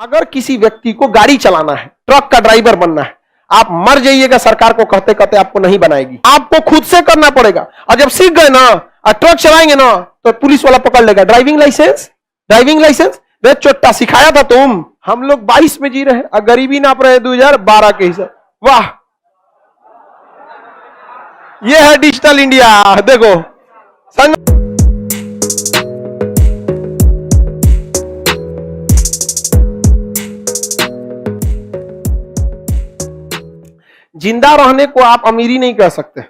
अगर किसी व्यक्ति को गाड़ी चलाना है, ट्रक का ड्राइवर बनना है, आप मर जाइएगा, सरकार को कहते कहते आपको नहीं बनाएगी, आपको खुद से करना पड़ेगा। और जब सीख गए ना और ट्रक चलाएंगे ना तो पुलिस वाला पकड़ लेगा। ड्राइविंग लाइसेंस वे चोट्टा सिखाया था तुम। हम लोग 22 में जी रहे हैं और गरीबी नाप रहे हैं 2012 के हिसाब। वाह, ये है डिजिटल इंडिया। देखो जिंदा रहने को आप अमीरी नहीं कह सकते।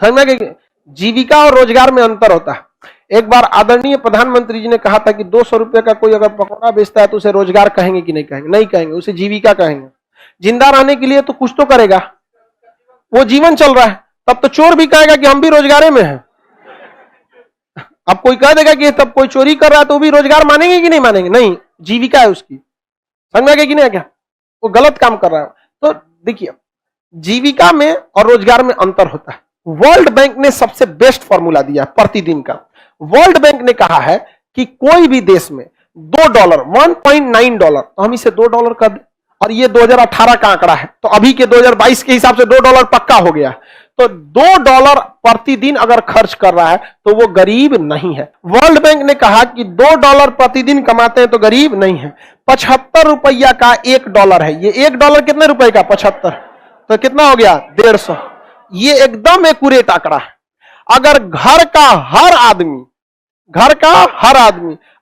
समझ में? जीविका और रोजगार में अंतर होता है। एक बार आदरणीय प्रधानमंत्री जी ने कहा था कि 200 रुपए का कोई अगर पकौड़ा बेचता है तो उसे रोजगार कहेंगे कि नहीं कहेंगे? नहीं कहेंगे, उसे जीविका कहेंगे। जिंदा रहने के लिए तो कुछ तो करेगा, वो जीवन चल रहा है। तब तो चोर भी कहेगा कि हम भी रोजगार में हैं। अब कोई कह देगा कि तब कोई चोरी कर रहा है तो भी रोजगार मानेंगे कि नहीं मानेंगे? नहीं, जीविका है उसकी। समझ में कि नहीं? क्या वो गलत काम कर रहा है? तो देखिए, जीविका में और रोजगार में अंतर होता है। वर्ल्ड बैंक ने सबसे बेस्ट फॉर्मूला दिया प्रतिदिन का। वर्ल्ड बैंक ने कहा है कि कोई भी देश में $2 $1.9, तो हम इसे $2 कर दें, और ये 2018 का आंकड़ा है, तो अभी के 2022 के हिसाब से $2 पक्का हो गया। तो $2 प्रतिदिन अगर खर्च कर रहा है तो वो गरीब नहीं है। वर्ल्ड बैंक ने कहा कि $2 प्रतिदिन कमाते हैं तो गरीब नहीं है। 75 रुपया का $1 है। ये $1 कितने रुपए का? 75, तो कितना हो गया? 150। ये एकदम एक्यूरेट आंकड़ा है। अगर घर का हर आदमी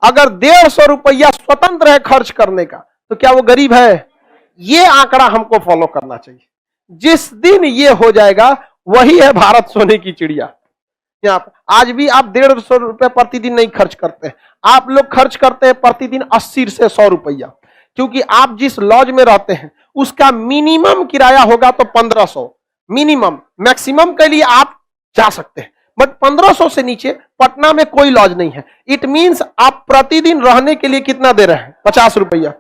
अगर 150 रुपया स्वतंत्र है खर्च करने का, तो क्या वो गरीब है? ये आंकड़ा हमको फॉलो करना चाहिए। जिस दिन ये हो जाएगा वही है भारत सोने की चिड़िया। यहाँ पर आज भी आप 150 रुपए प्रतिदिन नहीं खर्च करते, आप लोग खर्च करते हैं प्रतिदिन 80 से 100 रुपया, क्योंकि आप जिस लॉज में रहते हैं उसका मिनिमम किराया होगा तो 1500 मिनिमम। मैक्सिमम के लिए आप जा सकते हैं, बट 1500 से नीचे पटना में कोई लॉज नहीं है। इट मींस आप प्रतिदिन रहने के लिए कितना दे रहे हैं? 50 रुपया।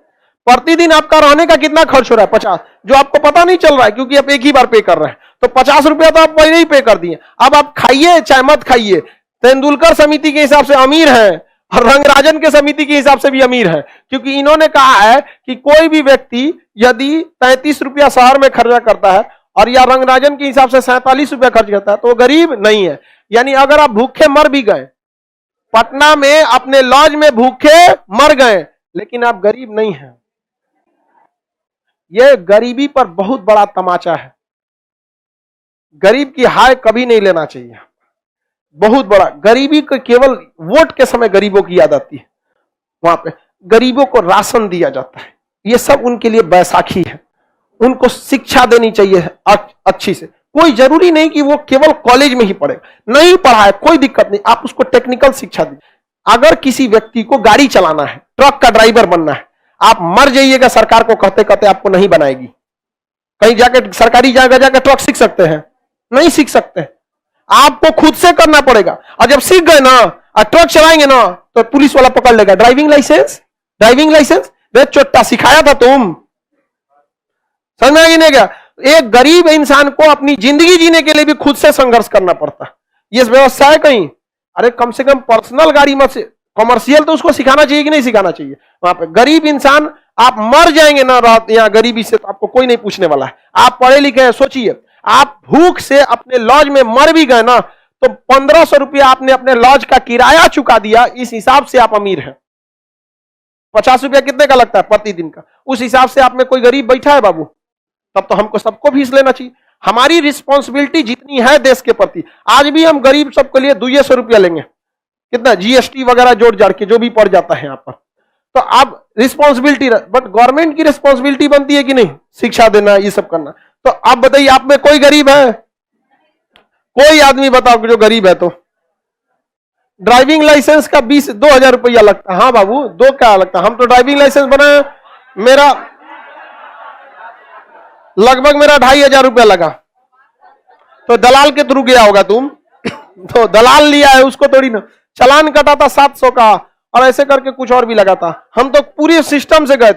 प्रतिदिन आपका रहने का कितना खर्च हो रहा है? 50, जो आपको पता नहीं चल रहा है क्योंकि आप एक ही बार पे कर रहे हैं। तो 50 रुपया तो आप पहले ही पे कर दिए। अब आप खाइए चाहे मत खाइए। तेंदुलकर समिति के हिसाब से अमीर है और रंगराजन के समिति के हिसाब से भी अमीर है, क्योंकि इन्होंने कहा है कि कोई भी व्यक्ति यदि 33 रुपया शहर में खर्चा करता है और या रंगराजन के हिसाब से 47 रुपया खर्च करता है तो वो गरीब नहीं है। यानी अगर आप भूखे मर भी गए, पटना में अपने लॉज में भूखे मर गए, लेकिन आप गरीब नहीं हैं। यह गरीबी पर बहुत बड़ा तमाचा है। गरीब की हाय कभी नहीं लेना चाहिए। बहुत बड़ा गरीबी को केवल वोट के समय गरीबों की याद आती है। वहां पे गरीबों को राशन दिया जाता है, ये सब उनके लिए बैसाखी है। उनको शिक्षा देनी चाहिए अच्छी से। कोई जरूरी नहीं कि वो केवल कॉलेज में ही पढ़े, नहीं पढ़ा है कोई दिक्कत नहीं, आप उसको टेक्निकल शिक्षा दीजिए। अगर किसी व्यक्ति को गाड़ी चलाना है, ट्रक का ड्राइवर बनना है, आप मर जाइएगा, सरकार को कहते कहते आपको नहीं बनाएगी। कहीं जाके सरकारी जगह जाकर ट्रक सीख सकते हैं? नहीं सीख सकते, आपको खुद से करना पड़ेगा। और जब सीख गए ना और ट्रक चलाएंगे ना तो पुलिस वाला पकड़ लेगा। ड्राइविंग लाइसेंस वे चोट्टा सिखाया था तुम। समझ में नहीं गया? एक गरीब इंसान को अपनी जिंदगी जीने के लिए भी खुद से संघर्ष करना पड़ता है। ये व्यवस्था है कहीं? अरे कम से कम पर्सनल गाड़ी मत से, कमर्शियल तो उसको सिखाना चाहिए कि नहीं सिखाना चाहिए? वहां पे गरीब इंसान, आप मर जाएंगे ना यहाँ गरीबी से तो आपको कोई नहीं पूछने वाला है। आप पढ़े लिखे हैं, सोचिए आप भूख से अपने लॉज में मर भी गए ना तो 1500 रुपया आपने अपने लॉज का किराया चुका दिया, इस हिसाब से आप अमीर हैं। 50 रुपया कितने का लगता है प्रतिदिन का? उस हिसाब से आप में कोई गरीब बैठा है बाबू? तब तो हमको सबको भी लेना चाहिए। हमारी रिस्पॉन्सिबिलिटी जितनी है देश के प्रति, आज भी हम गरीब सबके लिए 200 रुपया लेंगे। कितना जीएसटी वगैरह जोड़ जाड़ के जो भी पड़ जाता है यहाँ पर, तो आप रिस्पॉन्सिबिलिटी, बट गवर्नमेंट की रिस्पॉन्सिबिलिटी बनती है कि नहीं? शिक्षा देना, ये सब करना। तो आप बताइए, आप में कोई गरीब है? कोई आदमी बताओ जो गरीब है? तो ड्राइविंग लाइसेंस का 2000 रुपया लगता है। हाँ बाबू, दो क्या लगता है? हम तो ड्राइविंग लाइसेंस बनाए, मेरा लगभग 2500 रुपया लगा। तो दलाल के थ्रू गया होगा तुम तो दलाल लिया है, उसको थोड़ी ना। चालान कटा था 700 का, और ऐसे करके कुछ और भी लगा था। हम तो पूरे सिस्टम से गए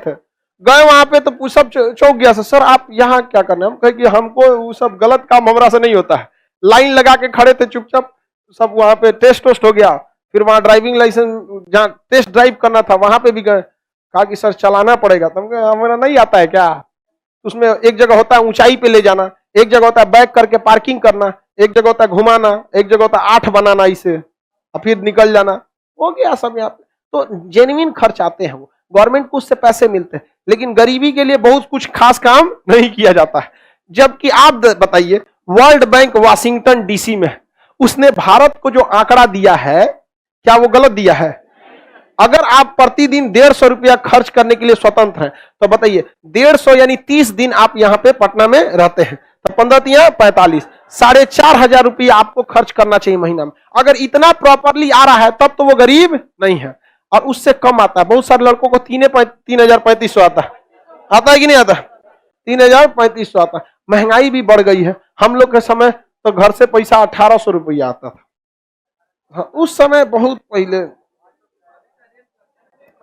वहां पे, तो सब चौंक गया। सर आप यहाँ क्या करने? हम कहे कि हमको वो सब गलत काम हमरा से नहीं होता है। लाइन लगा के खड़े थे चुपचाप, सब वहां पे टेस्ट हो गया। फिर वहां ड्राइविंग लाइसेंस, जहाँ टेस्ट ड्राइव करना था वहां पे भी गए। कहा कि सर चलाना पड़ेगा। तो हमारा नहीं आता है क्या? उसमें एक जगह होता है ऊंचाई पे ले जाना, एक जगह होता है बैक करके पार्किंग करना, एक जगह होता है घुमाना, एक जगह होता है 8 बनाना इसे और फिर निकल जाना, हो गया सब यहाँ पे। तो जेन्युइन खर्च आते हैं, वो गवर्नमेंट को उससे पैसे मिलते हैं, लेकिन गरीबी के लिए बहुत कुछ खास काम नहीं किया जाता है। जबकि आप बताइए, वर्ल्ड बैंक वाशिंगटन डीसी में उसने भारत को जो आंकड़ा दिया है, क्या वो गलत दिया है? अगर आप प्रतिदिन 150 रुपया खर्च करने के लिए स्वतंत्र हैं, तो बताइए 150 यानी 30 दिन आप यहां पे पटना में रहते हैं, तो 15 45, 4,500 रुपया आपको खर्च करना चाहिए महीना में। अगर इतना प्रॉपरली आ रहा है तब तो वो गरीब नहीं है, और उससे कम आता है। बहुत सारे लड़कों को 3,3500 आता है कि नहीं आता? 3,3500 आता है। महंगाई भी बढ़ गई है। हम लोग के समय तो घर से पैसा 1,800 रुपया आता था। हाँ, उस समय बहुत पहले,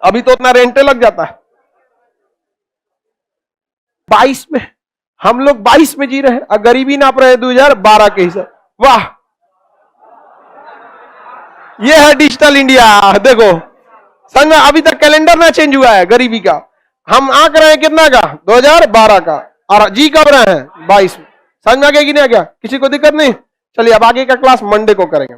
अभी तो उतना रेंटे लग जाता है। 22 में हम लोग 22 में जी रहे हैं और गरीबी नाप रहे हैं 2012 के हिसाब। वाह, ये है डिजिटल इंडिया। देखो संग, अभी तक कैलेंडर ना चेंज हुआ है गरीबी का। हम आंक रहे हैं कितना का? 2012 का, और जी कब रहे हैं? 22 में। समझ में आ गया कि नहीं आ गया? किसी को दिक्कत नहीं? चलिए अब आगे का क्लास मंडे को करेंगे।